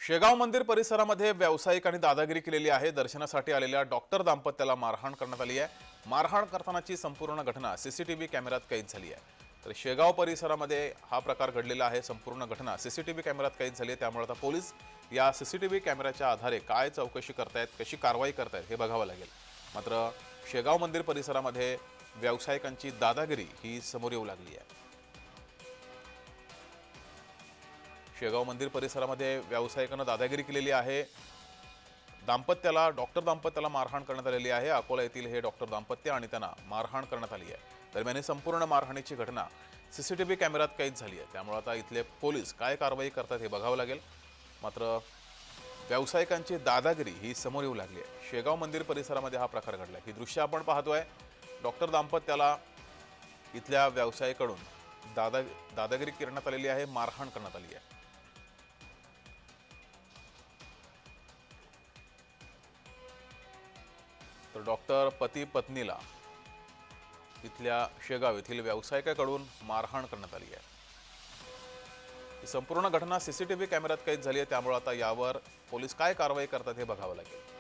शेगाव मंदिर परिसरामध्ये व्यावसायिकांनी दादागिरी केलेली आहे। दर्शनासाठी आलेल्या डॉक्टर दाम्पत्याला मारहाण करण्यात आली आहे। मारहाण करतानाची संपूर्ण घटना सीसीटीव्ही कॅमेऱ्यात कैद झाली आहे। तर शेगाव परिसरामध्ये हा प्रकार घडलेला आहे। संपूर्ण घटना सीसीटीव्ही कॅमेऱ्यात कैद झाली आहे। त्यामुळे आता पोलीस या सीसीटीव्ही कॅमेऱ्याच्या आधारे काय चौकशी करतायत, कशी कारवाई करतायत हे बघावं लागेल। मात्र शेगाव मंदिर परिसरामध्ये व्यावसायिकांची दादागिरी ही समोर येऊ लागली आहे। शेगाव मंदिर परिसरामध्ये व्यावसायिकांना दादागिरी केलेली आहे। डॉक्टर दाम्पत्याला मारहाण करण्यात आलेली आहे। अकोला येथील हे डॉक्टर दाम्पत्य आणि त्यांना मारहाण करण्यात आली आहे। दरम्यान ही संपूर्ण मारहाणीची घटना सीसीटीव्ही कॅमेऱ्यात कैद झाली आहे। त्यामुळे आता इथले पोलीस काय कारवाई करतात हे बघावं लागेल। मात्र व्यावसायिकांची दादागिरी ही समोर येऊ लागली आहे। शेगाव मंदिर परिसरामध्ये हा प्रकार घडला। ही दृश्य आपण पाहतोय। डॉक्टर दाम्पत्याला इथल्या व्यावसायिकाकडून दादागिरी करण्यात आलेली आहे, मारहाण करण्यात आली आहे। तर डॉक्टर पती पत्नीला इथल्या शेगाव येथील व्यावसायिकाकडून मारहाण करण्यात आली आहे। ही संपूर्ण घटना सीसीटीव्ही कॅमेऱ्यात कैद झाली आहे। त्यामुळे आता यावर पोलीस काय कारवाई करतात हे बघावं लागेल।